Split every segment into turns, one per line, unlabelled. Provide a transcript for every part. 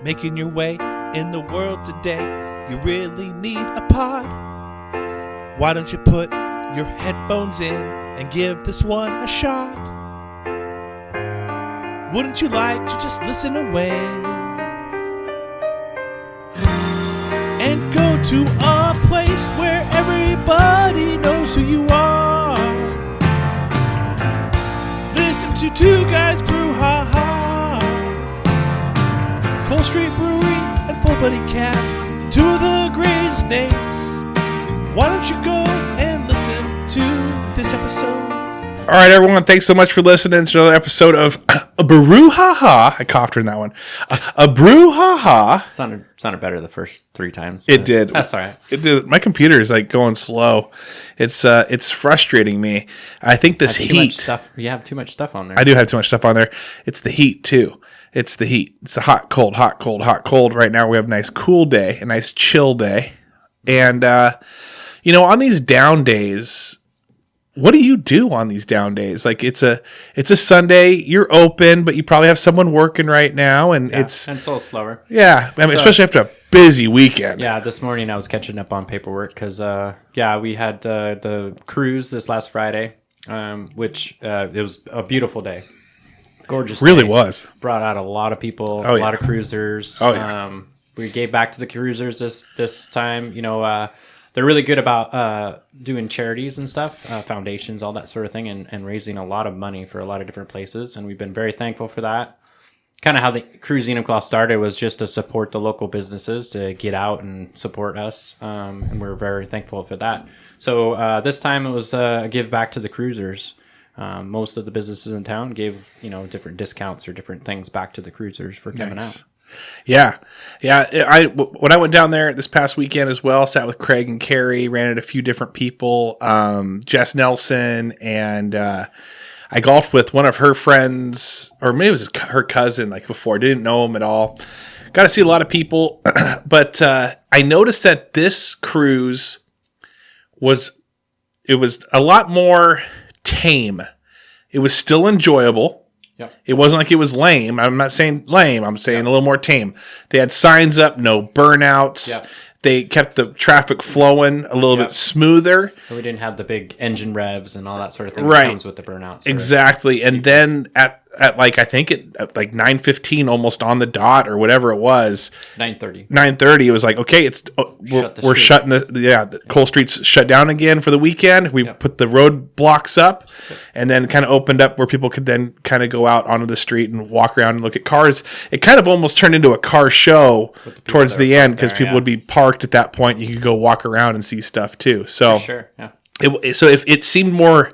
making your way in the world today, you really need a pod. Why don't you put your headphones in and give this one a shot? Wouldn't you like to just listen away and go to a place where everybody knows who you are? Listen to Two Guys Brew, ha ha. Cold Street Brewery and Full Buddy Cast, two of the greatest names. Why don't you go and listen to this episode? All right, everyone, thanks so much for listening to another episode of a Brew Ha Ha. I coughed during that one. A Brew Ha Ha.
Sounded better the first 3 times.
It did.
That's all right.
It did. My computer is like going slow. It's frustrating me. I think this heat.
You have too much stuff on there.
I do have too much stuff on there. It's the heat too. It's the heat. It's the hot, cold, hot, cold, hot, cold. Right now we have a nice cool day, a nice chill day. And, on these down days, what do you do on these down days? Like it's a Sunday, you're open, but you probably have someone working right now. And it's a
little slower.
Yeah. I mean, especially after a busy weekend.
Yeah. This morning I was catching up on paperwork because, we had the cruise this last Friday, which it was a beautiful day. Gorgeous.
Really
day.
Was.
Brought out a lot of people, a lot of cruisers. Oh, yeah. We gave back to the cruisers this time. They're really good about doing charities and stuff, foundations, all that sort of thing, and raising a lot of money for a lot of different places. And we've been very thankful for that. Kind of how the Cruise Claw started was just to support the local businesses to get out and support us. And we're very thankful for that. So this time it was a give back to the cruisers. Most of the businesses in town gave, different discounts or different things back to the cruisers for coming out.
Yeah. When I went down there this past weekend as well, sat with Craig and Carrie, ran into a few different people, Jess Nelson, and I golfed with one of her friends, or maybe it was her cousin, like before. Didn't know him at all. Got to see a lot of people, but I noticed that this cruise was a lot more tame. It was still enjoyable. Yep. It wasn't like it was lame. I'm not saying lame. I'm saying a little more tame. They had signs up, no burnouts. Yep. They kept the traffic flowing a little bit smoother.
We didn't have the big engine revs and all that sort of thing
that
comes with the burnouts.
Exactly. And then at like, I think at like 9:15, almost on the dot or whatever it was. 9:30. It was like, okay, we're shutting the Cole Street's shut down again for the weekend. We put the road blocks up and then kind of opened up where people could then kind of go out onto the street and walk around and look at cars. It kind of almost turned into a car show towards the end because people would be parked at that point. You could go walk around and see stuff too. So, if it seemed more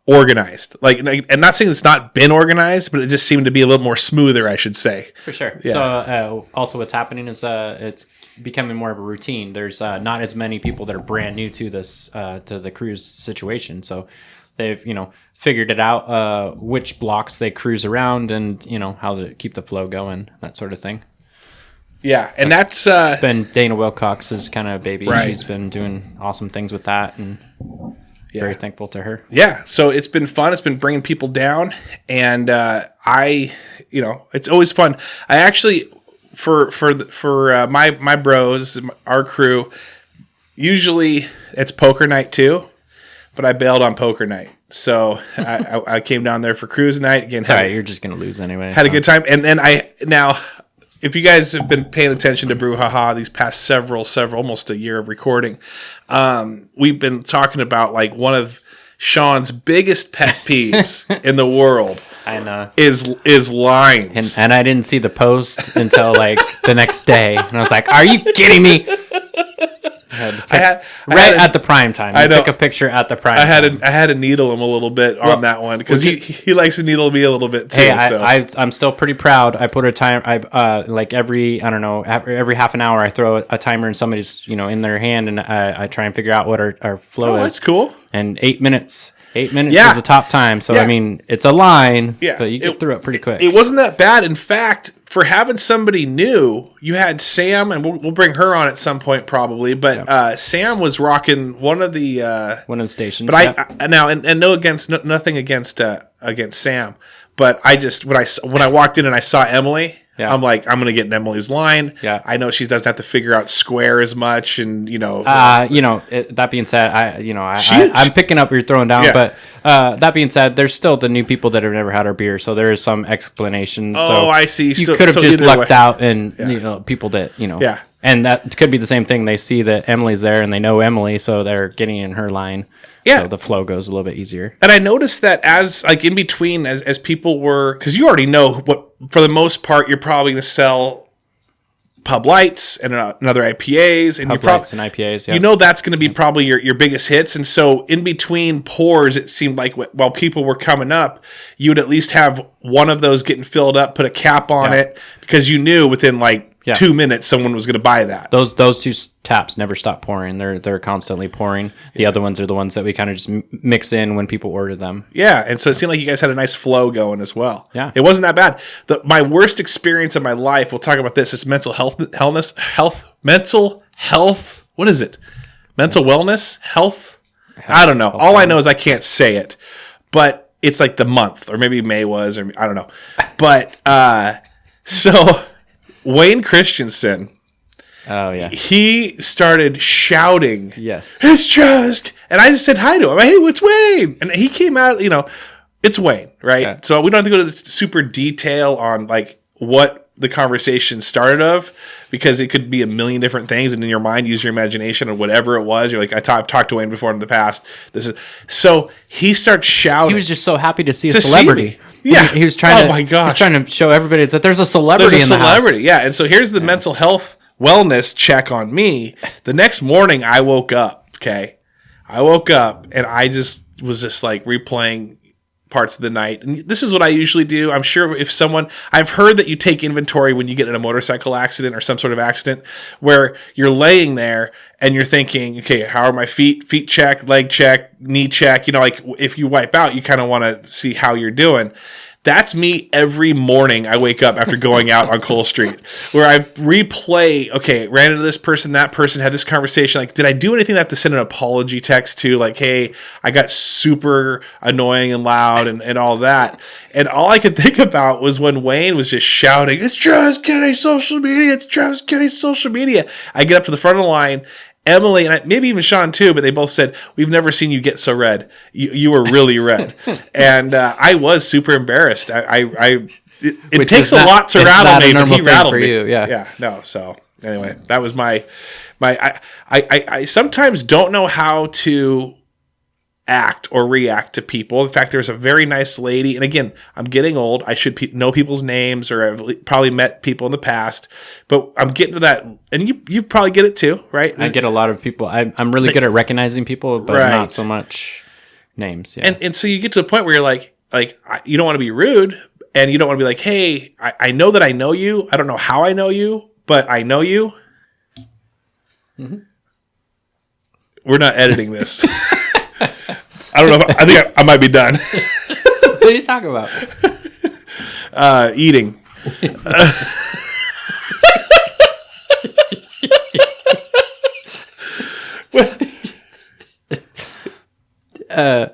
organized, like, I'm not saying it's not been organized, but it just seemed to be a little more smoother, I should say.
For sure. Yeah. So also what's happening is it's becoming more of a routine. There's not as many people that are brand new to this to the cruise situation. So they've figured it out which blocks they cruise around and how to keep the flow going, that sort of thing.
Yeah, and that's
it's been Dana Wilcox's kind of baby.
Right.
She's been doing awesome things with that, and very thankful to her. Yeah,
so it's been fun. It's been bringing people down, and it's always fun. I actually for my bros, our crew, usually it's poker night too, but I bailed on poker night. So I came down there for cruise night again.
You're just gonna lose anyway.
Had a good time, and then if you guys have been paying attention to Brew Haha these past several, almost a year of recording, we've been talking about like one of Sean's biggest pet peeves in the world.
I know.
Is lines.
And I didn't see the post until like the next day, and I was like, "Are you kidding me?" At the prime time. I took a picture at the prime time.
I had to needle him a little bit on that one because he likes to needle me a little bit too.
Hey, I'm still pretty proud. I put a time. Like every half an hour I throw a timer in somebody's in their hand, and I try and figure out what our flow is.
That's cool.
And 8 minutes. 8 minutes is the top time. So, I mean, it's a line, but you get through it pretty quick.
It wasn't that bad. In fact, for having somebody new, you had Sam, and we'll bring her on at some point probably, but Sam was rocking one of the
stations.
But nothing against Sam, but I just when I walked in and I saw Emily,
Yeah.
I'm like, I'm going to get in Emily's line.
Yeah.
I know she doesn't have to figure out square as much, and
that being said, I'm picking up what you're throwing down, but that being said, there's still the new people that have never had our beer, so there is some explanation.
Oh, I see.
You could have just lucked out, and people that
Yeah.
And that could be the same thing. They see that Emily's there and they know Emily, so they're getting in her line.
Yeah.
So the flow goes a little bit easier.
And I noticed that as like in between, as people were, because you already know what, for the most part, you're probably going to sell Pub Lights and another IPAs. And
Pub Lights and IPAs, yeah.
You know that's going to be probably your biggest hits. And so in between pours, it seemed like while people were coming up, you would at least have one of those getting filled up, put a cap on it, because you knew within 2 minutes someone was going to buy that.
Those two taps never stop pouring. They're constantly pouring. The other ones are the ones that we kind of just mix in when people order them.
Yeah, and so it seemed like you guys had a nice flow going as well.
Yeah.
It wasn't that bad. My worst experience of my life, we'll talk about this, is mental health, what is it? Mental wellness? Health? I don't know. All I know is I can't say it. But it's like the month, or maybe May was, or I don't know. But, so... Wayne Christensen.
Oh, yeah.
He started shouting.
Yes.
It's just... And I just said hi to him. Hey, it's Wayne. And he came out, it's Wayne, right? Yeah. So we don't have to go to super detail on, what the conversation started of, because it could be a million different things, and in your mind, use your imagination, or whatever it was. You're like, I've talked to Wayne before in the past. So he starts shouting.
He was just so happy to see a celebrity.
Yeah,
he was trying.
Oh my gosh,
he was trying to show everybody that there's a celebrity in the house.
Yeah, and so here's the mental health wellness check on me. The next morning, I woke up. Okay, and I just was replaying parts of the night. And this is what I usually do. I'm sure I've heard that you take inventory when you get in a motorcycle accident or some sort of accident, where you're laying there and you're thinking, okay, how are my feet? Feet check, leg check, knee check. If you wipe out, you kind of want to see how you're doing. That's me every morning I wake up after going out on Cole Street, where I replay, okay, ran into this person, that person, had this conversation. Did I do anything that I have to send an apology text to? Hey, I got super annoying and loud and all that. And all I could think about was when Wayne was just shouting, it's just getting social media. It's just getting social media. I get up to the front of the line. Emily, and maybe even Sean too, but they both said, we've never seen you get so red. You were really red. And I was super embarrassed. It takes a lot to rattle me, but he rattled me. Yeah. No. So anyway, that was I sometimes don't know how to act or react to people. In fact, there's a very nice lady, and again, I'm getting old. I should know people's names, or I've probably met people in the past, but I'm getting to that, and you probably get it too, right?
I get a lot of people. I'm really good at recognizing people, but not so much names. Yeah.
And so you get to a point where you're like you don't want to be rude, and you don't want to be like, hey, I know that I know you. I don't know how I know you, but I know you. Mm-hmm. We're not editing this. I don't know. I think I might be done.
What are you talking about?
Eating.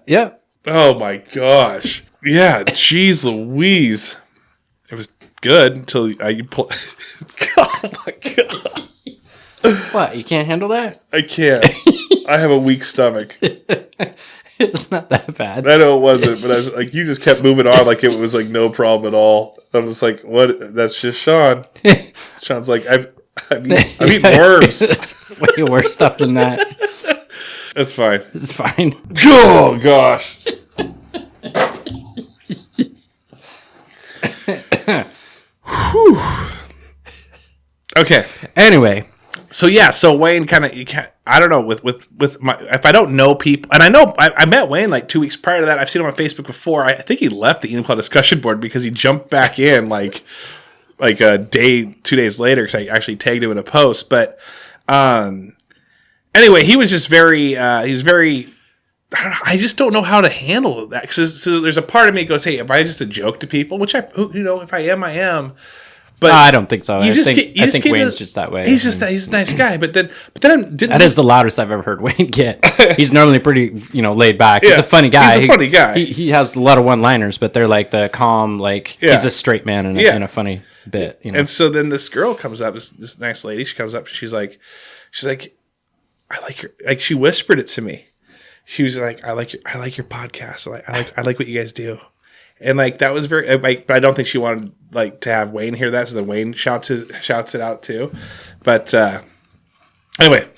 Yeah.
Oh my gosh. Yeah. Jeez Louise. It was good until you pull. Oh my god.
What? You can't handle that?
I can't. I have a weak stomach.
It's not that bad.
I know it wasn't, but I was like, you just kept moving on like it was no problem at all. I'm just like, what? That's just Sean. Sean's like, I've eaten worms.
Way worse stuff than that.
That's fine.
It's fine.
Oh gosh. Whew. Okay.
Anyway.
So Wayne I don't know, with my, if I don't know people, and I know I met Wayne 2 weeks prior to that. I've seen him on Facebook before. I think he left the Eden Club discussion board because he jumped back in like a day, 2 days later, because I actually tagged him in a post. But anyway, he was just very, he's very, I don't know, I just don't know how to handle that. So there's a part of me that goes, hey, am I just a joke to people? Which if I am, I am. But
I don't think so. I think Wayne's just that way.
He's a nice guy. But then
that is the loudest I've ever heard Wayne get. He's normally pretty, laid back.
Yeah,
he's a funny guy.
He's a funny guy.
He has a lot of one-liners, but they're the calm, he's a straight man in a funny. bit.
And so then this girl comes up, this nice lady. She comes up. She's like, I like your, like, she whispered it to me. She was like, I like your podcast. I like what you guys do. And like, that was very, like, but I don't think she wanted like to have Wayne hear that. So then Wayne shouts it out too. But, anyway,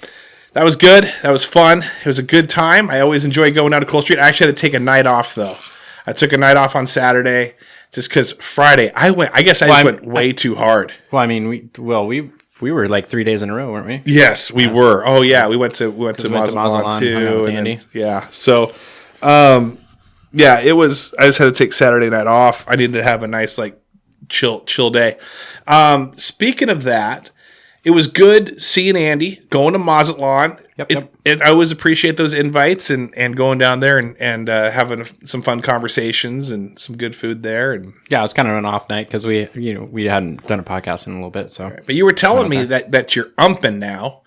that was good. That was fun. It was a good time. I always enjoy going out to Cold Street. I actually had to take a night off though. I took a night off on Saturday just because Friday I went way too hard.
Well, I mean, we were like 3 days in a row, weren't we?
Yes, we were. Oh yeah, we went to Mazatlan too, and then, yeah. So, yeah, it was. I just had to take Saturday night off. I needed to have a nice like chill day. Speaking of that, it was good seeing Andy going to Mazatlan. Yep. I always appreciate those invites and going down there and having some fun conversations and some good food there. And
yeah, it was kind of an off night because we hadn't done a podcast in a little bit. So,
right. But you were telling me that you're umping now,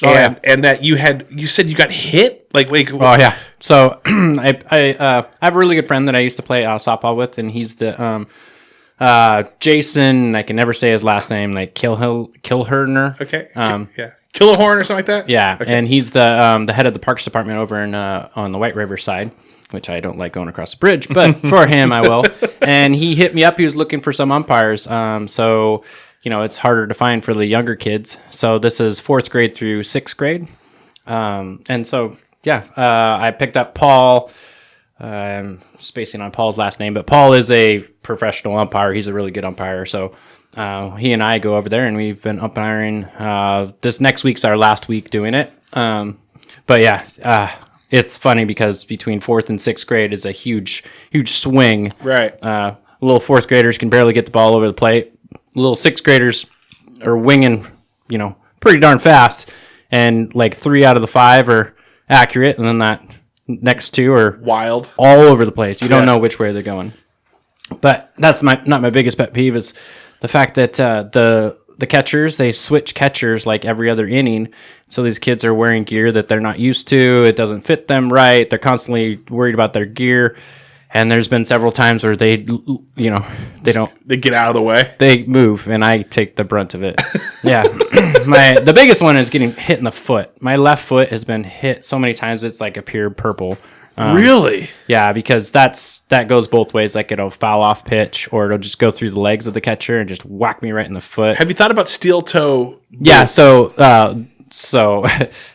and that you said you got hit. Like, wait.
Oh yeah. So I have a really good friend that I used to play softball with, and he's the Jason. I can never say his last name. Like Kilherner.
Okay. Yeah. Killahorn or something like that?
Yeah, okay. And he's the head of the Parks Department over on the White River side, which I don't like going across the bridge, but for him I will. And he hit me up. He was looking for some umpires. So, it's harder to find for the younger kids. So this is 4th grade through 6th grade. And so, yeah, I picked up Paul. I'm spacing on Paul's last name, but Paul is a professional umpire. He's a really good umpire. So he and I go over there, and we've been umpiring. This next week's our last week doing it. But yeah, it's funny because between 4th and 6th grade is a huge swing.
Right.
Little 4th graders can barely get the ball over the plate. Little 6th graders are winging, pretty darn fast. And like 3 out of the 5 are accurate, and then that next 2 are
wild,
all over the place. You don't know which way they're going. But that's not my biggest pet peeve is the fact that the catchers, they switch catchers like every other inning. So these kids are wearing gear that they're not used to. It doesn't fit them right. They're constantly worried about their gear. And there's been several times where they don't.
They get out of the way.
They move, and I take the brunt of it. Yeah. The biggest one is getting hit in the foot. My left foot has been hit so many times it's like a pure purple.
Really?
Yeah, because that goes both ways. Like it'll foul off pitch, or it'll just go through the legs of the catcher and just whack me right in the foot.
Have you thought about steel toe boots?
Yeah. So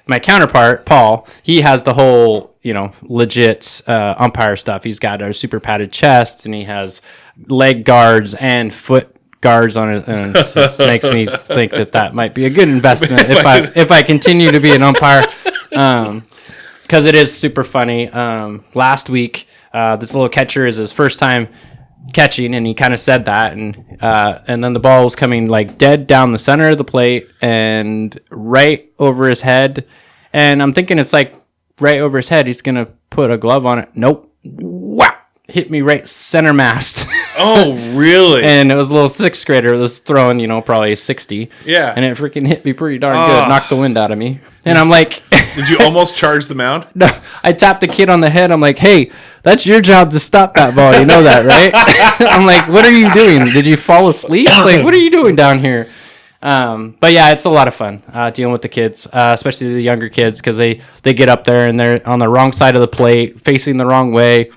my counterpart Paul, he has the whole legit umpire stuff. He's got a super padded chest, and he has leg guards and foot guards on it, and it just makes me think that might be a good investment if I continue to be an umpire. Because it is super funny. Last week, this little catcher is his first time catching, and he kind of said that, and then the ball was coming like dead down the center of the plate and right over his head, and I'm thinking it's like right over his head. He's gonna put a glove on it. Nope. Wow! Hit me right center mast.
Oh, really?
And it was a little 6th grader that was throwing, probably 60.
Yeah.
And it freaking hit me pretty darn good. Knocked the wind out of me. And I'm like...
Did you almost charge the mound?
No. I tapped the kid on the head. I'm like, hey, that's your job to stop that ball. You know that, right? I'm like, what are you doing? Did you fall asleep? Like, what are you doing down here? But yeah, it's a lot of fun dealing with the kids, especially the younger kids, because they get up there and they're on the wrong side of the plate, facing the wrong way.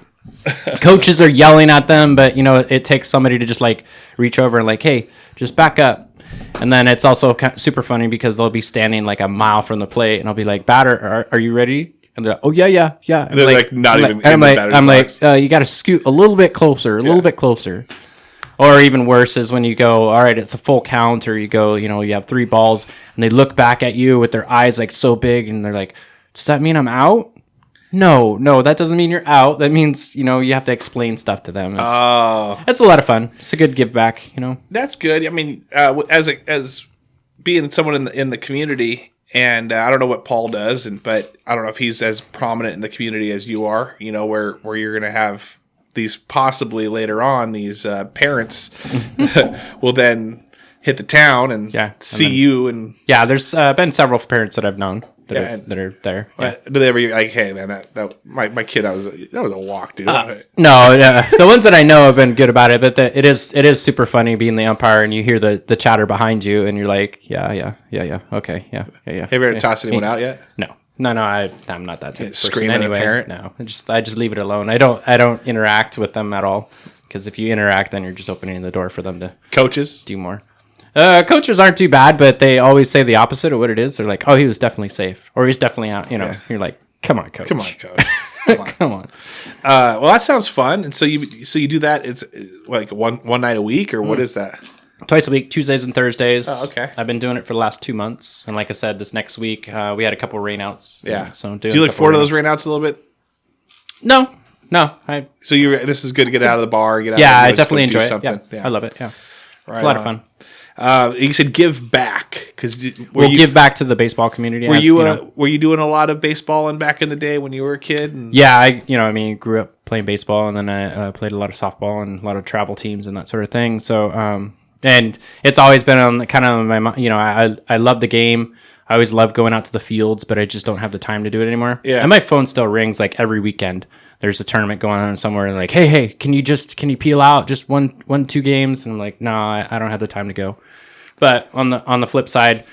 Coaches are yelling at them, but it takes somebody to just like reach over and like, hey, just back up. And then it's also super funny because they'll be standing like a mile from the plate, and I'll be like, batter, are you ready? And they're like, oh yeah.
And they're like not even.
I'm like, you got to scoot a little bit closer, a little bit closer. Or even worse is when you go, all right, it's a full count, or you go, you have 3 balls, and they look back at you with their eyes like so big, and they're like, does that mean I'm out? No, that doesn't mean you're out. That means, you have to explain stuff to them. It's a lot of fun. It's a good give back,
That's good. I mean, as being someone in the community, and I don't know what Paul does, but I don't know if he's as prominent in the community as you are, where you're going to have these possibly later on, these parents will then hit the town and see you. And
yeah, there's been several parents that I've known. that are there. Yeah.
Do they ever like, hey man, that my kid, that was a walk, dude?
No, the ones that I know have been good about it, but it is super funny being the umpire and you hear the chatter behind you and you're like, yeah, okay, yeah.
Have you ever tossed anyone out yet?
No, I'm not that type of person
screaming
anyway.
at a parent?
No, I just leave it alone. I don't interact with them at all, because if you interact, then you're just opening the door for them to
coaches
do more. Coaches aren't too bad, but they always say the opposite of what it is. They're like, oh, he was definitely safe, or he's definitely out. You're like, come on, coach. Come on.
Well, that sounds fun. And so you do that. It's like one night a week, or what is that?
Twice a week, Tuesdays and Thursdays.
Oh, okay.
I've been doing it for the last 2 months, and like I said, this next week we had a couple rainouts.
Yeah.
So
do you look forward to those rainouts a little bit?
No.
So this is good to get out of the bar. Get out.
Yeah, I definitely enjoy it. Yeah, I love it. Yeah,
right,
it's a lot of fun.
You said give back, because
give back to the baseball community.
Were you doing a lot of baseball and back in the day when you were a kid?
Yeah, I grew up playing baseball, and then I played a lot of softball and a lot of travel teams and that sort of thing. So, and it's always been on kind of my mind. I love the game. I always love going out to the fields, but I just don't have the time to do it anymore. Yeah, and my phone still rings like every weekend. There's a tournament going on somewhere, and like, hey, can you peel out just 2 games? And I'm like, no, I don't have the time to go. But on the flip side,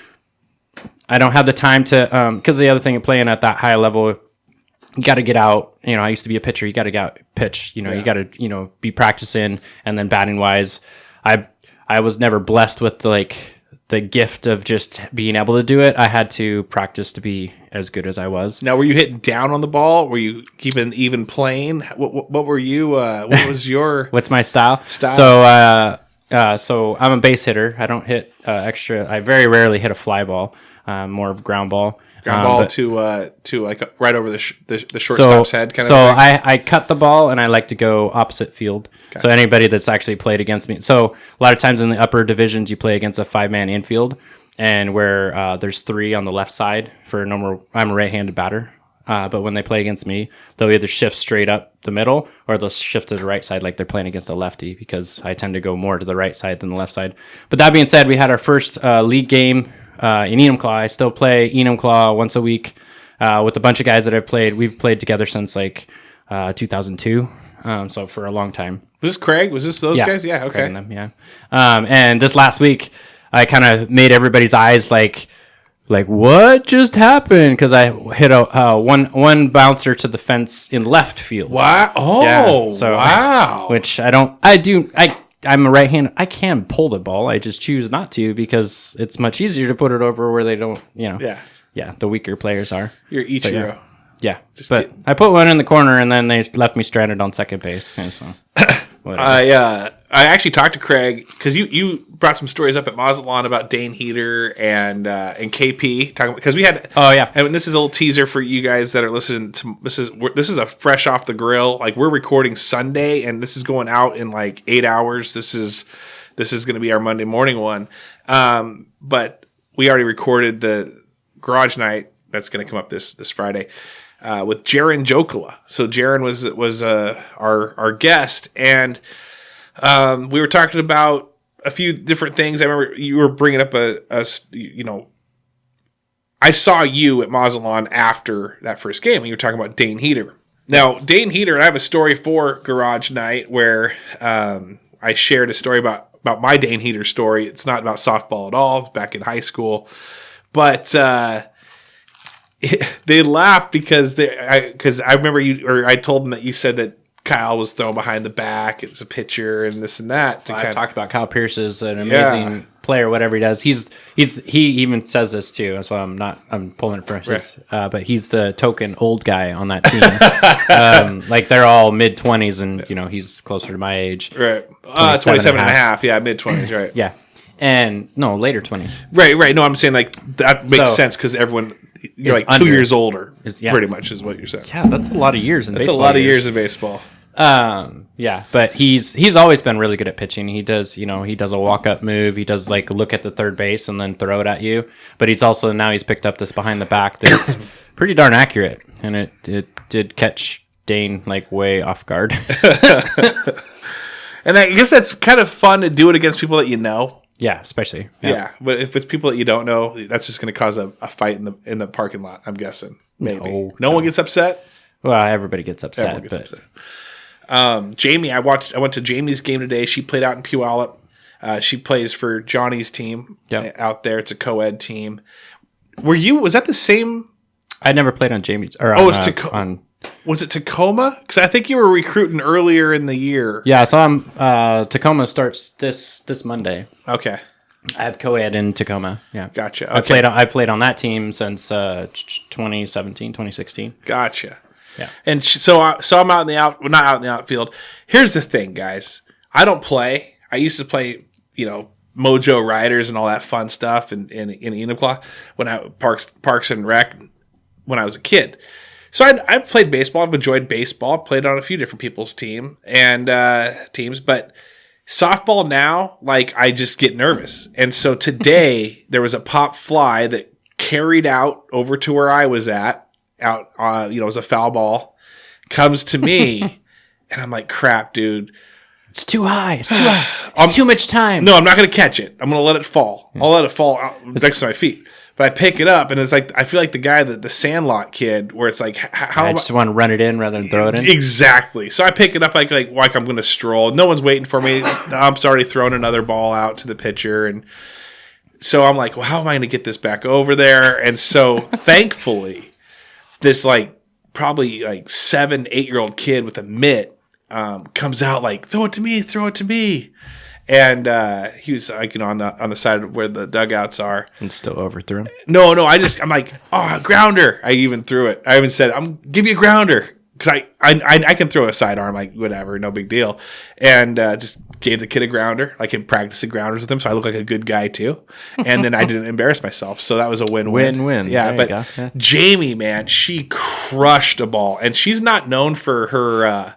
I don't have the time to, because the other thing of playing at that high level, you got to get out. I used to be a pitcher. You got to get out, pitch. You got to be practicing, and then batting wise, I was never blessed with the gift of just being able to do it. I had to practice to be as good as I was.
Now, were you hitting down on the ball? Were you keeping even plane? What were you? What was your?
What's my style? So I'm a base hitter. I don't hit extra. I very rarely hit a fly ball. More of ground ball.
To like right over the shortstop's head kind of thing?
I cut the ball, and I like to go opposite field. Okay. So anybody that's actually played against me. So a lot of times in the upper divisions, you play against a 5-man infield, and where there's 3 on the left side for normal. I'm a right-handed batter. But when they play against me, they'll either shift straight up the middle, or they'll shift to the right side like they're playing against a lefty, because I tend to go more to the right side than the left side. But that being said, we had our first league game in Enumclaw. I still play Enumclaw once a week with a bunch of guys that I've played. We've played together since 2002, so for a long time.
Was this Craig? Was this those guys? Yeah, okay.
Craig and them, yeah. And this last week, I kind of made everybody's eyes like what just happened? Because I hit a one bouncer to the fence in left field.
Wow! Oh, yeah, so wow!
Which I'm a right-handed. I can pull the ball. I just choose not to, because it's much easier to put it over where they don't. Yeah. The weaker players are.
You're Ichiro.
Yeah, I put one in the corner, and then they left me stranded on second base. So.
I actually talked to Craig, because you brought some stories up at Mazatlan about Dane Heater and KP, talking because we had.
Oh yeah,
and this is a little teaser for you guys that are listening to this is a fresh off the grill. Like, we're recording Sunday, and this is going out in like 8 hours. This is going to be our Monday morning one, but we already recorded the garage night that's going to come up this Friday. With Jaron Jokala. So Jaron was our guest, and we were talking about a few different things. I remember you were bringing up I saw you at Mazatlan after that first game, and you were talking about Dane Heater. Now, Dane Heater, I have a story for Garage Night where I shared a story about my Dane Heater story. It's not about softball at all, back in high school, but they laughed because I remember I told them that you said that Kyle was thrown behind the back. It's a pitcher and this and that.
I talked about Kyle Pierce is an amazing player, whatever he does. He even says this too. So I'm pulling it for his, but he's the token old guy on that team. Like, they're all mid-20s, and he's closer to my age.
Right. 27 and a half. Yeah, mid-20s, right.
Yeah. And no, later 20s.
Right. No, I'm saying like that makes sense, because everyone, you're like 2 years older, pretty much is what you're saying.
Yeah, that's a lot of years in baseball.
That's a lot of years in baseball.
Yeah, but he's always been really good at pitching. He does a walk-up move. He does like look at the third base and then throw it at you. But he's picked up this behind the back that's pretty darn accurate, and it did catch Dane like way off guard.
And I guess that's kind of fun to do it against people that you know.
Yeah, especially.
Yeah, but if it's people that you don't know, that's just going to cause a fight in the parking lot. I'm guessing. Maybe no one gets upset.
Well, everybody gets upset.
Everyone gets upset. Jamie, I went to Jamie's game today. She played out in Puyallup. She plays for Johnny's team out there. It's a co-ed team. Was that the same?
I never played on Jamie's.
Was it Tacoma? Because I think you were recruiting earlier in the year.
Yeah, so Tacoma starts this Monday.
Okay.
I have co-ed in Tacoma. Yeah.
Gotcha. Okay.
I played on that team since 2017, 2016.
Gotcha.
Yeah.
And so I'm not out in the outfield. Here's the thing, guys. I don't play. I used to play, Mojo Riders and all that fun stuff in Enumclaw when Parks and Rec when I was a kid. So I played baseball. I've enjoyed baseball. Played on a few different people's teams, but softball now, I just get nervous. And so today there was a pop fly that carried out over to where I was at. It was a foul ball. Comes to me, and I'm like, "Crap, dude!
It's too high. It's too high. Too much time."
No, I'm not going to catch it. I'm going to let it fall. I'll let it fall out next to my feet. But I pick it up, and it's like I feel like the guy the Sandlot kid, where it's like,
I just want to run it in rather than throw it in.
Exactly. So I pick it up like I'm going to stroll. No one's waiting for me. The ump's already thrown another ball out to the pitcher, and so I'm like, well, how am I going to get this back over there? And so thankfully, this probably 7-8-year-old kid with a mitt comes out throw it to me. And he was on the side of where the dugouts are.
And still overthrew him?
No, I'm like, oh, grounder. I even threw it. I even said, I'm give you a grounder. Because I can throw a sidearm, whatever, no big deal. And just gave the kid a grounder. I can practice the grounders with him, so I look like a good guy too. And then I didn't embarrass myself. So that was a win-win.
Win-win.
Yeah, but Jamie, man, she crushed a ball. And she's not known for her...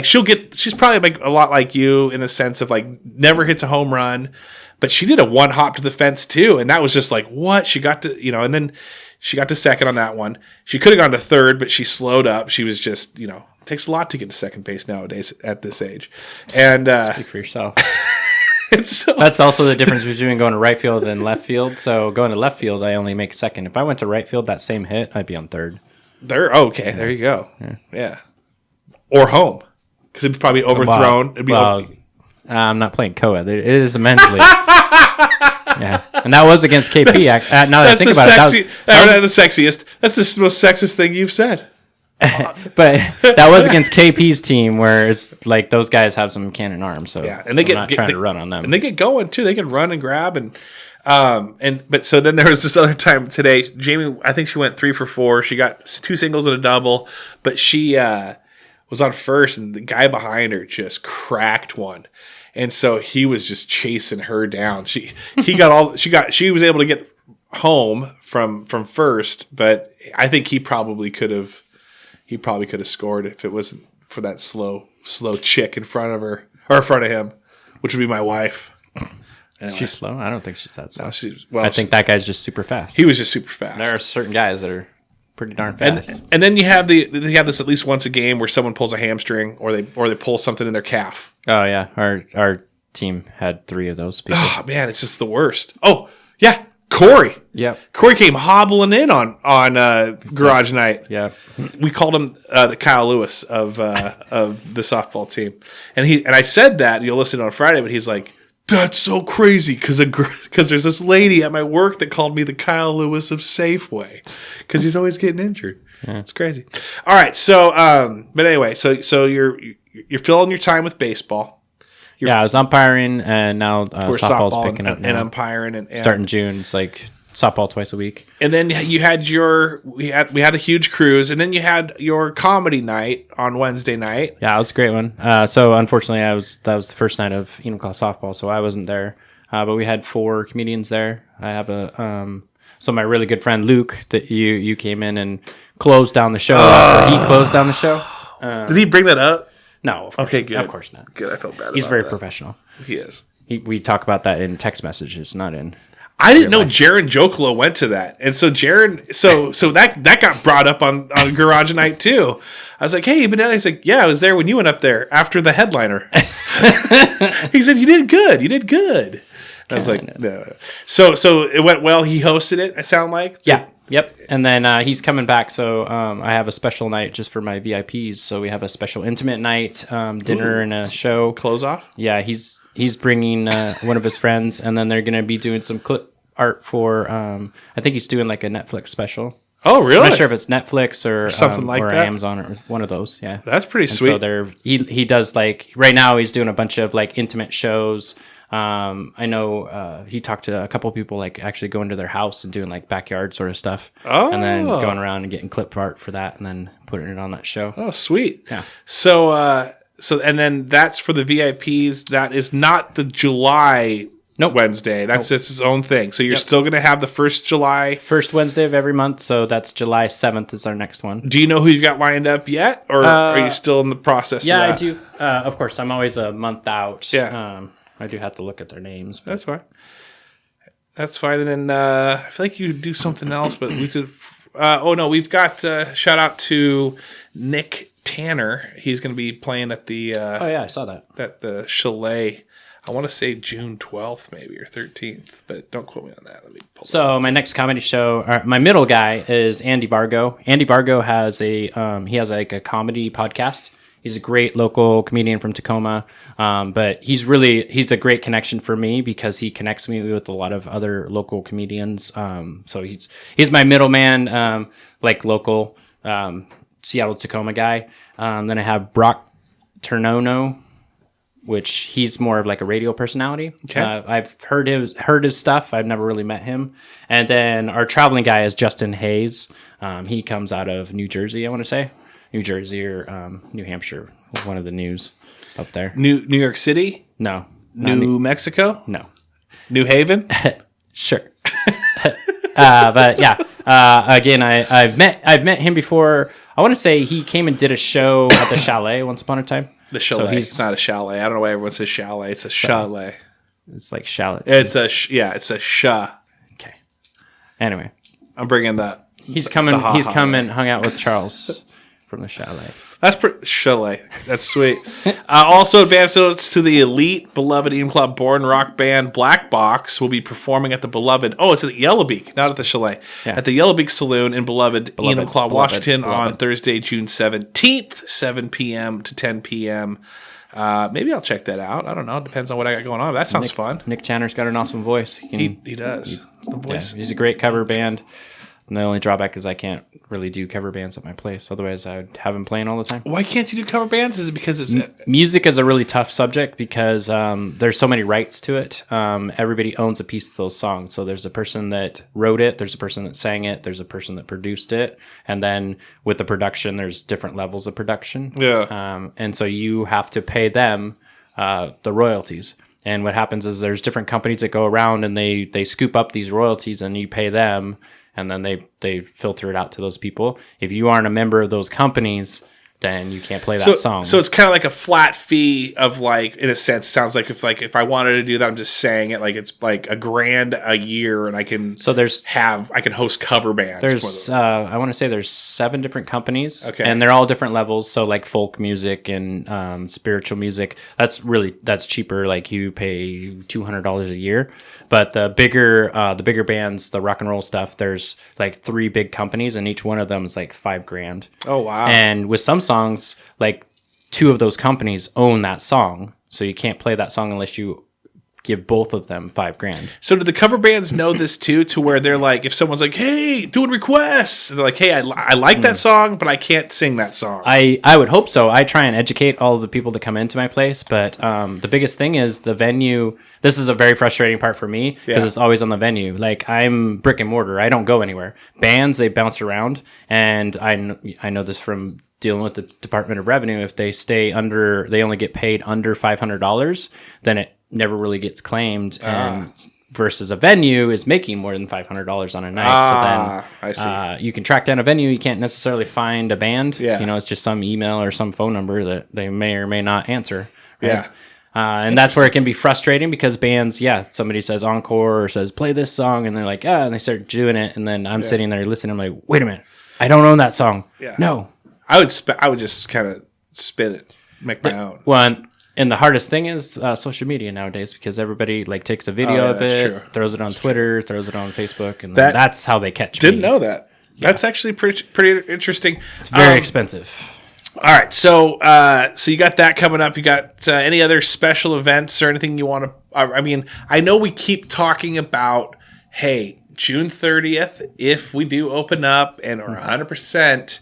she's probably a lot like you in a sense of never hits a home run, but she did a one hop to the fence too. And that was just what she got to, and then she got to second on that one. She could have gone to third, but she slowed up. She was just, it takes a lot to get to second base nowadays at this age. And,
speak for yourself. That's also the difference between going to right field and left field. So going to left field, I only make second. If I went to right field, that same hit, I'd be on third.
Okay. There you go. Yeah. Or home. Because it'd be probably overthrown.
I'm not playing co-ed. It is a men's league. Yeah, and that was against KP. Now that I think about it,
that's the sexiest. That's the most sexist thing you've said.
But that was against KP's team, where it's those guys have some cannon arms. So yeah, and I'm not trying to run on them.
And they get going too. They can run and grab but so then there was this other time today. Jamie, I think she went 3 for 4. She got 2 singles and a double, but she was on first, and the guy behind her just cracked one. And so he was just chasing her down. She was able to get home from first, but I think he probably could have scored if it wasn't for that slow chick in front of her or in front of him, which would be my wife.
Anyway. She's slow? I don't think she's that slow. I think that guy's just super fast.
He was just super fast.
There are certain guys that are pretty darn fast.
And then you have this at least once a game where someone pulls a hamstring or they pull something in their calf.
Oh yeah, our team had 3 of those people.
Oh man, it's just the worst. Oh yeah, Corey.
Yep.
Corey came hobbling in on garage night.
Yeah.
We called him the Kyle Lewis of the softball team, and I said that you'll listen on Friday, but he's like, that's so crazy because there's this lady at my work that called me the Kyle Lewis of Safeway because he's always getting injured. Yeah. It's crazy. All right, so but anyway, so you're filling your time with baseball.
I was umpiring, and now softball's picking up.
And umpiring, and
starting June, it's softball twice a week.
And then you had we had a huge cruise, and then you had your comedy night on Wednesday night.
Yeah, it was a great one. So unfortunately, that was the first night of Enumclaw softball, so I wasn't there. But we had 4 comedians there. I have so my really good friend Luke, that you came in and closed down the show. After he closed down the show.
Did he bring that up?
No.
Okay, good.
Of course not.
Good. I felt bad.
He's very professional.
He is.
We talk about that in text messages, not in.
I didn't know Jaron Jokolo went to that, and so Jaron, so that got brought up on Garage Night too. I was like, "Hey, but he's like, yeah, I was there when you went up there after the headliner." He said, "You did good. You did good." I was like, no. So it went well. He hosted it. It sound like.
Yeah. Yep. And then he's coming back. So I have a special night just for my VIPs. So we have a special intimate night, dinner and a show.
Close off?
Yeah. He's bringing one of his friends, and then they're going to be doing some clip art for, I think he's doing like a Netflix special.
Oh, really?
I'm not sure if it's Netflix or
something like
or
that.
Amazon or one of those. Yeah.
That's pretty sweet.
So he does like, right now he's doing a bunch of like intimate shows. I know he talked to a couple of people, like actually going to their house and doing like backyard sort of stuff.
Oh.
And then going around and getting clip art for that and then putting it on that show.
Oh, sweet.
Yeah.
So and then that's for the VIPs. That is not the July Wednesday. That's just its own thing. So you're still going to have the first
Wednesday of every month. So that's July 7th is our next one.
Do you know who you've got lined up yet? Or are you still in the process?
Yeah, I do. Of course, I'm always a month out.
Yeah.
I do have to look at their names. But.
That's fine. That's fine. And then I feel like you do something else, but we did. We've got shout out to Nick Tanner. He's going to be playing at the.
I saw that.
At the Chalet. I want to say June 12th, maybe, or 13th, but don't quote me on that. Let me pull
So my next comedy show, my middle guy is Andy Vargo. Andy Vargo has a a comedy podcast. He's a great local comedian from Tacoma, but he's a great connection for me because he connects me with a lot of other local comedians. So he's my middleman, like local Seattle Tacoma guy. Then I have Brock Ternono, which he's more of like a radio personality.
Okay.
I've heard his stuff. I've never really met him. And then our traveling guy is Justin Hayes. He comes out of New Jersey, I want to say. New Jersey or New Hampshire, one of the news up there.
New York City?
No.
New Mexico?
No.
New Haven?
Sure. But yeah, again, I've met him before. I want to say he came and did a show at the Chalet once upon a time.
The Chalet. So it's not a chalet. I don't know why everyone says chalet. It's a chalet.
It's like shallots.
It's a sha.
Okay. Anyway,
I'm bringing that.
He's coming. He's come and hung out with Charles from the Chalet.
That's chalet. That's sweet. Also, advance notes to the elite beloved Eaton Club born rock band Black Box will be performing at the beloved. Oh, it's at Yellow Beak, not at the Chalet. Yeah. At the Yellow Beak Saloon in beloved Eaton Club, Washington, on Thursday, June 17th, 7 p.m. to 10 p.m. Maybe I'll check that out. I don't know. It depends on what I got going on. That sounds fun.
Nick Tanner's got an awesome voice.
He does. The voice.
Yeah, he's a great cover band. And the only drawback is I can't really do cover bands at my place. Otherwise, I would have him playing all the time.
Why can't you do cover bands? Is it because it's...
Music is a really tough subject because there's so many rights to it. Everybody owns a piece of those songs. So there's a person that wrote it. There's a person that sang it. There's a person that produced it. And then with the production, there's different levels of production.
Yeah.
And so you have to pay them the royalties. And what happens is there's different companies that go around and they scoop up these royalties and you pay them. And then they filter it out to those people. If you aren't a member of those companies, then you can't play that song.
So it's kind of like a flat fee of like, in a sense, sounds like if I wanted to do that, I'm just saying it like it's like $1,000 a year, and I can I can host cover bands.
There's I want to say there's 7 different companies,
okay,
and they're all different levels. So like folk music and spiritual music, that's cheaper. Like you pay $200 a year. But the bigger bands, the rock and roll stuff, there's like 3 big companies, and each one of them is like $5,000.
Oh wow!
And with some songs, like 2 of those companies own that song, so you can't play that song unless you give both of them $5,000.
So do the cover bands know this too, to where they're like, if someone's like, "Hey, doing requests," they're like, "Hey, I like that song, but I can't sing that song."
I would hope so. I try and educate all of the people that come into my place, but the biggest thing is the venue. This is a very frustrating part for me because it's always on the venue. Like I'm brick and mortar. I don't go anywhere. Bands, they bounce around, and I know this from dealing with the Department of Revenue. If they they only get paid under $500, then it never really gets claimed. And versus a venue is making more than $500 on a night. So then
I see.
You can track down a venue. You can't necessarily find a band.
Yeah.
You know, it's just some email or some phone number that they may or may not answer. Right?
Yeah.
And that's where it can be frustrating because bands, somebody says encore or says play this song, and they're like, and they start doing it, and then I'm sitting there listening. I'm like, wait a minute, I don't own that song.
Yeah.
No,
I would just kind of spin it, make my own.
One, And the hardest thing is social media nowadays, because everybody like takes a video of it, true. Throws it on Twitter, throws it on Facebook, and that's how they catch me.
Didn't know that. Yeah. That's actually pretty interesting.
It's very expensive.
All right, so you got that coming up. You got any other special events or anything you want to? I mean, I know we keep talking about, hey, June 30th, if we do open up and are 100%.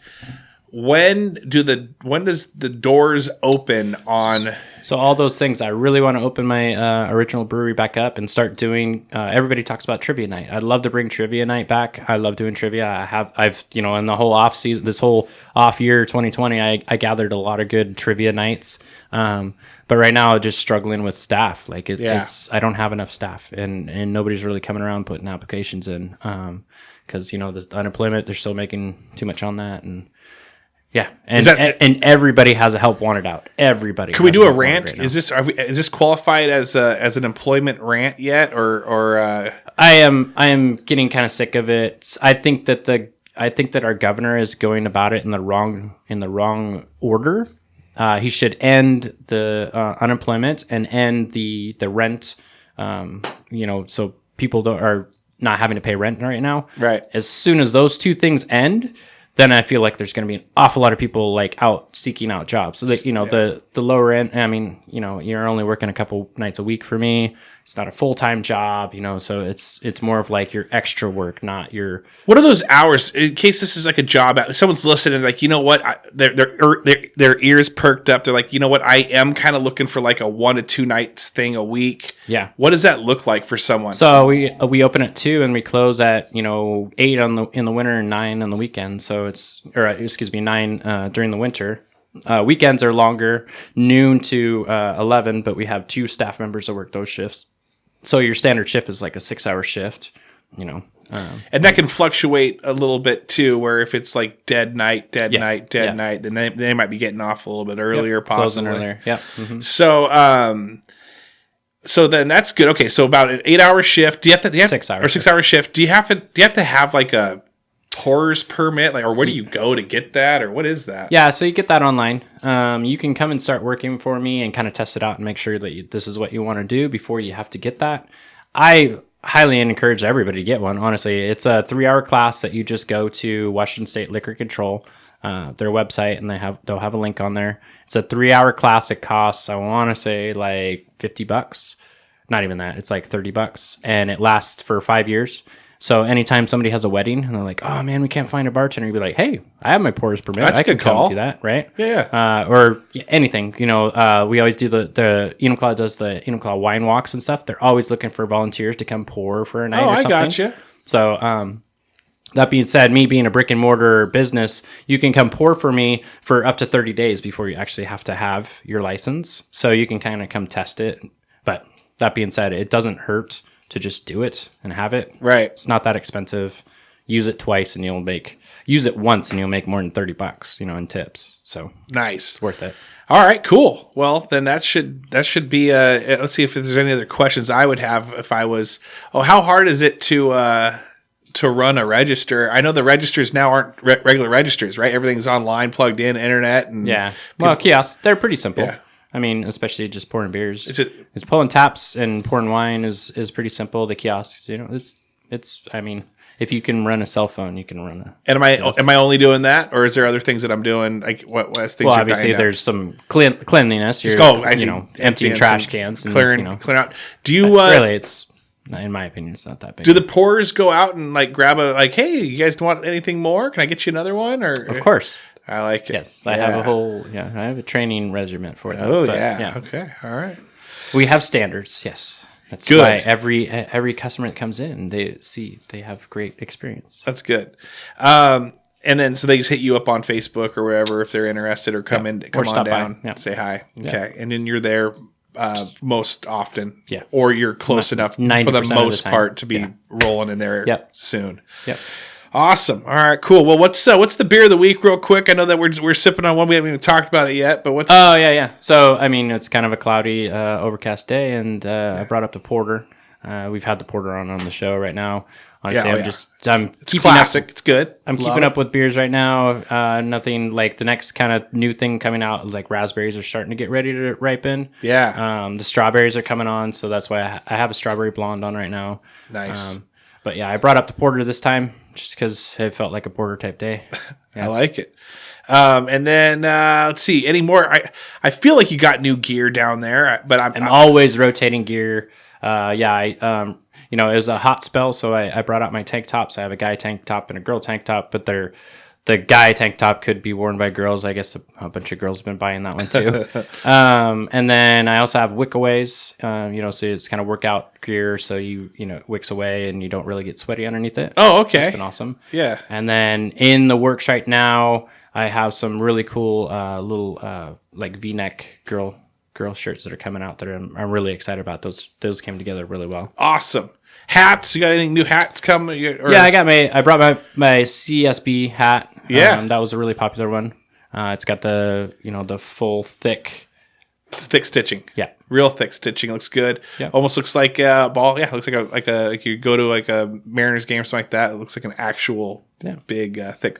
When does the doors open on?
So all those things, I really want to open my original brewery back up and start doing. Everybody talks about trivia night. I'd love to bring trivia night back. I love doing trivia. I've in the whole off season, this whole off year 2020, I gathered a lot of good trivia nights. But right now, I'm just struggling with staff. Like it's I don't have enough staff, and nobody's really coming around putting applications in because the unemployment, they're still making too much on that. And yeah, and everybody has a help wanted out. Everybody.
Can we do a rant? Right, is this qualified as an employment rant yet, or?
I am getting kind of sick of it. I think that our governor is going about it in the wrong order. He should end the unemployment and end the rent. So people are not having to pay rent right now.
Right.
As soon as those two things end, then I feel like there's going to be an awful lot of people like out seeking out jobs. So that, the lower end, I mean, you're only working a couple nights a week for me. It's not a full-time job, so it's more of like your extra work, not your.
What are those hours? In case this is like a job, someone's listening, like, you know what? Their ears perked up. They're like, you know what? I am kind of looking for like a 1 to 2 nights thing a week.
Yeah.
What does that look like for someone?
So we open at 2 and we close at 8 in the winter and 9 on the weekend. So 9 during the winter. Weekends are longer, noon to 11, but we have 2 staff members that work those shifts. So your standard shift is like a 6-hour shift, and
that can fluctuate a little bit too, where if it's like dead night, then they might be getting off a little bit earlier, possibly.
Closing earlier. Yeah. Mm-hmm.
So then that's good. Okay, so about an 8-hour shift. Do you have to
6 hours
or 6-hour shift? Do you have to have like a pourer's permit, or where do you go to get that, or what is that?
Yeah, so you get that online. You can come and start working for me and kind of test it out and make sure that this is what you want to do before you have to get that. I highly encourage everybody to get one. Honestly, it's a 3-hour class that you just go to Washington State Liquor Control, their website, and they'll have a link on there. It's a 3-hour class. It costs, I want to say, like $50. Not even that. It's like $30, and it lasts for 5 years. So anytime somebody has a wedding and they're like, oh man, we can't find a bartender, you'd be like, hey, I have my pourer's permit.
That's
I can
a good call.
Come do that, right?
Yeah.
Or anything. We always do the Enumclaw does the Enumclaw wine walks and stuff. They're always looking for volunteers to come pour for a night or something. Oh, I gotcha. So that being said, me being a brick and mortar business, you can come pour for me for up to 30 days before you actually have to have your license. So you can kind of come test it. But that being said, it doesn't hurt to just do it and have it.
Right.
It's not that expensive. Use it once and you'll make more than $30, in tips. So
nice.
It's worth it.
All right, cool. Well, then that should be let's see if there's any other questions I would have if I was, how hard is it to run a register? I know the registers now aren't regular registers, right? Everything's online, plugged in, internet, and
kiosks, they're pretty simple.
Yeah.
I mean, especially just pouring beers. It's pulling taps and pouring wine is pretty simple. The kiosks, it's. I mean, if you can run a cell phone, you can run a.
And am I only doing that, or is there other things that I'm doing? Like what things?
Well, obviously, there's some cleanliness. You're emptying trash cans and
clearing out. Do you
really? It's. In my opinion, it's not that big.
Do the pourers go out and like grab hey, you guys want anything more? Can I get you another one? Or
of course.
I like it.
Yes, I have I have a training regiment for that.
Oh, yeah. Okay. All right.
We have standards. Yes. That's good. Why every customer that comes in, they have great experience.
That's good. And then so they just hit you up on Facebook or wherever if they're interested or come on down and say hi. Okay. And then you're there most often.
Yeah.
Or you're close enough for the most part to be rolling in there soon.
Yep.
Awesome. All right, cool. Well, what's the beer of the week real quick? I know that we're sipping on one. We haven't even talked about it yet, but what's...
Oh, yeah. So, I mean, it's kind of a cloudy, overcast day, and I brought up the porter. We've had the porter on the show right now. Honestly,
It's classic. It's good.
I'm keeping up with beers right now. Nothing like the next kind of new thing coming out. Like raspberries are starting to get ready to ripen.
Yeah.
The strawberries are coming on, so that's why I have a strawberry blonde on right now.
Nice.
But yeah, I brought up the porter this time just because it felt like a porter type day.
Yeah. I like it. And then let's see, any more? I feel like you got new gear down there, but I'm
always rotating gear. It was a hot spell, so I brought out my tank tops. I have a guy tank top and a girl tank top, but the guy tank top could be worn by girls. I guess a bunch of girls have been buying that one too. And then I also have wickaways, so it's kind of workout gear, so it wicks away and you don't really get sweaty underneath it.
Oh, okay.
It's been awesome.
Yeah.
And then in the works right now, I have some really cool little like V-neck girl shirts that are coming out that I'm really excited about. Those came together really well.
Awesome. Hats, you got anything new hats coming?
Yeah, I brought my CSB hat.
Yeah.
That was a really popular one. It's got the full thick
stitching.
Yeah.
Real thick stitching. Looks good.
Yeah.
Almost looks like a ball. Yeah, it looks like you go to like a Mariners game or something like that. It looks like an actual big thick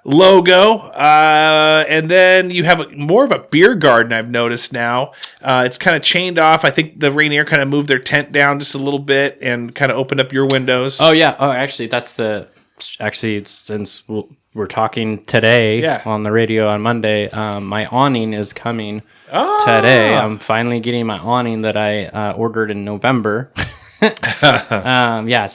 logo. And then you have more of a beer garden, I've noticed now. It's kind of chained off. I think the Rainier kind of moved their tent down just a little bit and kind of opened up your windows.
Oh, yeah. Oh, actually, since we're talking today on the radio on Monday, my awning is coming today. I'm finally getting my awning that I ordered in November. So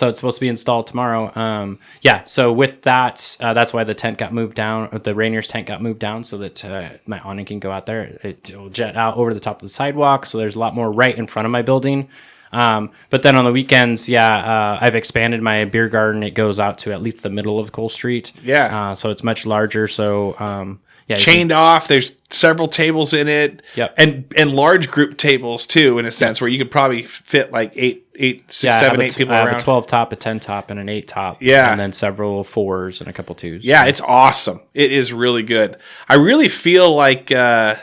it's supposed to be installed tomorrow. So with that, that's why the tent got moved down, or the Rainier's tent got moved down, so that my awning can go out there. It will jet out over the top of the sidewalk, so there's a lot more right in front of my building. But then on the weekends, I've expanded my beer garden. It goes out to at least the middle of Cole Street.
Yeah.
So it's much larger. So
chained off. There's several tables in it.
Yep.
And large group tables too, in a sense, where you could probably fit like eight, seven, 8 people around.
I have a 12 top, a 10 top, and an 8 top.
Yeah.
And then several 4s and a couple 2s.
Yeah, it's awesome. It is really good. I really feel like I'm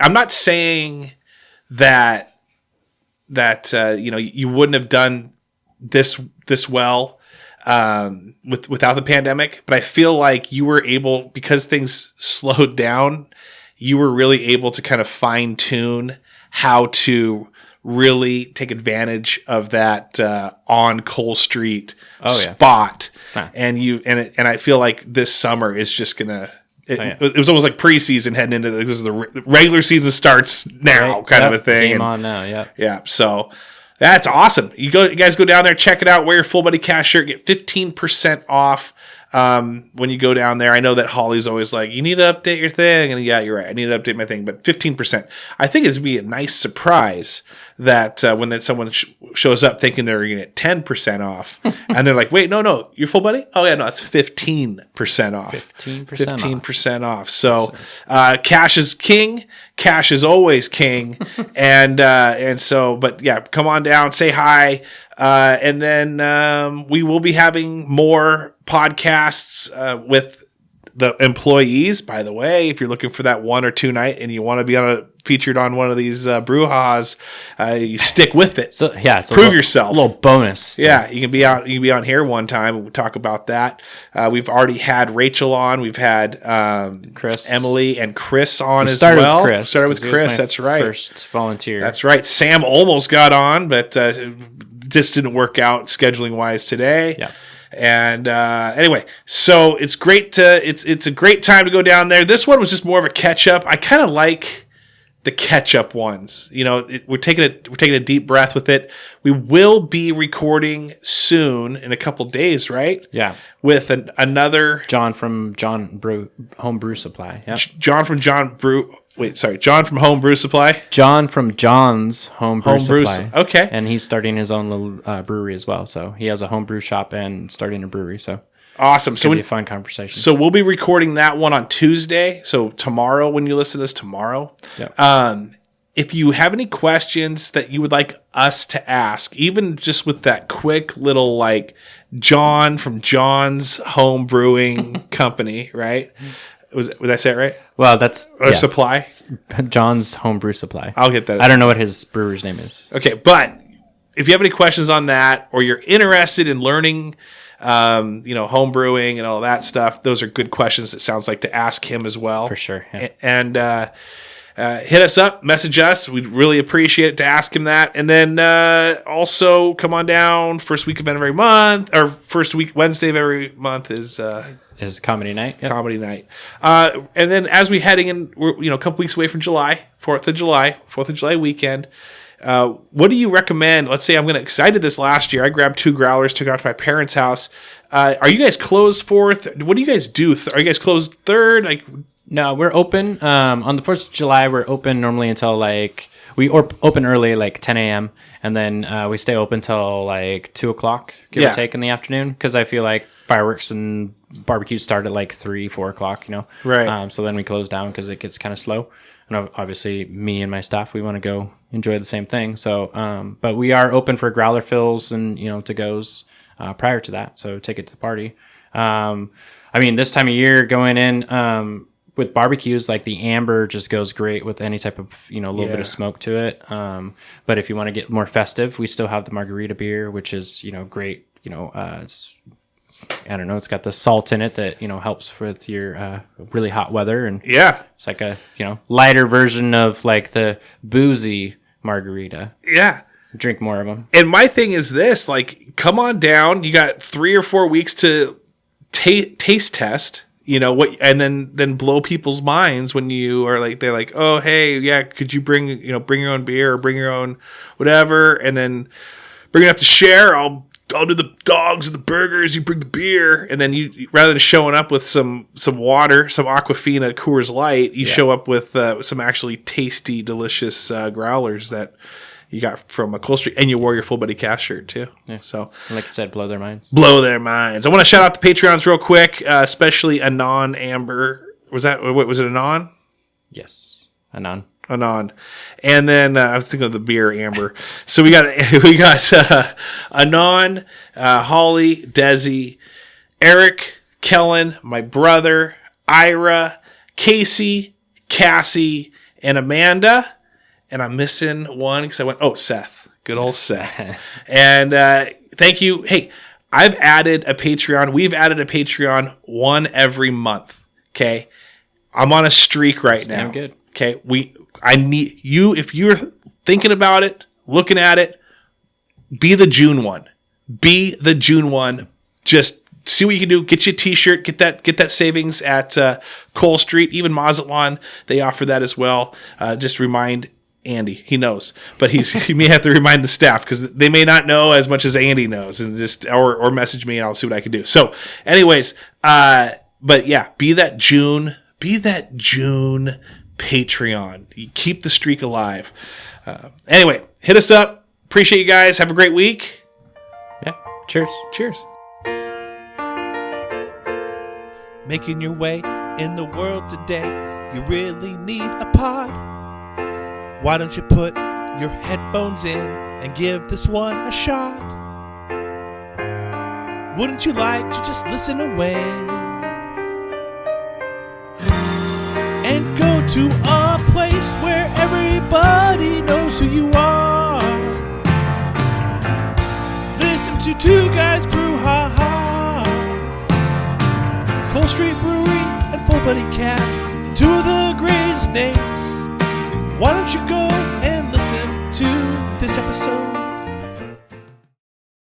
not saying that you wouldn't have done this well without the pandemic, but I feel like you were able, because things slowed down, you were really able to kind of fine tune how to really take advantage of that on Cole Street spot.
Huh.
And I feel like this summer is just gonna. It was almost like preseason heading into this is the regular season starts now kind of a thing.
Game on now,
yeah. So that's awesome. You guys go down there, check it out. Wear your Full Buddy Cash shirt, get 15% off when you go down there. I know that Holly's always like, you need to update your thing, and yeah, you're right. I need to update my thing, but 15%. I think it's gonna be a nice surprise that when someone shows up thinking they're gonna get 10% off, and they're like, wait, no, you're Full Buddy? Oh yeah, no, it's 15% off. 15% off. So cash is king. Cash is always king. and so, but yeah, come on down, say hi. And then we will be having more podcasts with the employees. By the way, if you're looking for that 1 or 2 night and you want to be featured on one of these brouhahas, you stick with it.
So it's
prove yourself.
A little bonus.
Yeah, you can be on here one time and we'll talk about that. We've already had Rachel on. We've had
Chris,
Emily, and Chris on as well. Started with Chris. That's right.
First volunteer.
That's right. Sam almost got on, but just didn't work out scheduling wise today.
Yeah.
And anyway, so it's great it's a great time to go down there. This one was just more of a catch up. I kind of like the catch up ones. We're taking a deep breath with it. We will be recording soon in a couple days, right?
Yeah.
With another
John from Brew Home Brew Supply. Yeah.
John from Home Brew Supply.
John from John's Home Brew Supply.
Okay.
And he's starting his own little brewery as well. So he has a home brew shop and starting a brewery. So
awesome.
It's gonna be a fun conversation.
So we'll be recording that one on Tuesday. So tomorrow, when you listen to this tomorrow.
Yep.
If you have any questions that you would like us to ask, even just with that quick little like John from John's Home Brewing Company, right? Would I say it right?
Well, that's
Supply.
John's Home Brew Supply.
I'll get that.
I don't know what his brewer's name is.
Okay, but if you have any questions on that, or you're interested in learning, home brewing and all that stuff, those are good questions. It sounds like to ask him as well.
For sure. Yeah.
And hit us up, message us. We'd really appreciate it to ask him that. And then also come on down first week of every month, or first week Wednesday of every month is
comedy night. Yep.
Comedy night. And then as we heading in, we're a couple weeks away from July, 4th of July weekend. What do you recommend? Let's say because I did this last year. I grabbed 2 growlers, took it out to my parents' house. Are you guys closed 4th? What do you guys do? Are you guys closed 3rd?
No, we're open. On the 1st of July, we're open normally until we open early, 10 a.m. And then we stay open till 2 o'clock, give or take, in the afternoon. Because I feel like fireworks and barbecues start at 3, 4 o'clock,
Right.
So then we close down because it gets kind of slow. And obviously, me and my staff, we want to go enjoy the same thing. So, but we are open for growler fills and, to-goes prior to that. So take it to the party. This time of year going in... with barbecues, the amber just goes great with any type of, little bit of smoke to it. But if you want to get more festive, we still have the margarita beer, which is, great. It's, I don't know, it's got the salt in it that, helps with your really hot weather. And it's like a, lighter version of the boozy margarita.
Yeah.
Drink more of them.
And my thing is this, come on down. You got 3 or 4 weeks to taste test. And then blow people's minds when you are they're like, oh, hey, yeah, could you bring your own beer or bring your own whatever, and then bring enough to share. I'll do the dogs and the burgers. You bring the beer, and then you rather than showing up with some water, some Aquafina, Coors Light, you show up with some actually tasty, delicious growlers that you got from a Cold Street, and you wore your full body cast shirt too. Yeah. So,
like I said, blow their minds.
I want to shout out the Patreons real quick, especially Anon Amber. Was it Anon?
Yes, Anon.
And then I was thinking of the beer Amber. So we got Anon, Holly, Desi, Eric, Kellen, my brother, Ira, Casey, Cassie, and Amanda. And I'm missing one because Seth. Good old Seth. And thank you. Hey, I've added a Patreon. We've added a Patreon one every month. Okay. I'm on a streak right now.
Damn good.
Okay. I need you, if you're thinking about it, looking at it, be the June one. Just see what you can do. Get you a t-shirt, get that savings at Cole Street, even Mazatlan. They offer that as well. Just remind Andy, he knows, but he may have to remind the staff because they may not know as much as Andy knows, and just or message me and I'll see what I can do. So, anyways, but yeah, be that June Patreon. You keep the streak alive. Anyway, hit us up. Appreciate you guys. Have a great week.
Yeah. Cheers.
Making your way in the world today, you really need a pod. Why don't you put your headphones in and give this one a shot? Wouldn't you like to just listen away and go to a place where everybody knows who you are? Listen to Two Guys Brew, ha ha. Cold Street Brewery and Full Buddy Cast, 2 of the greatest names. Why don't you go and listen to this episode?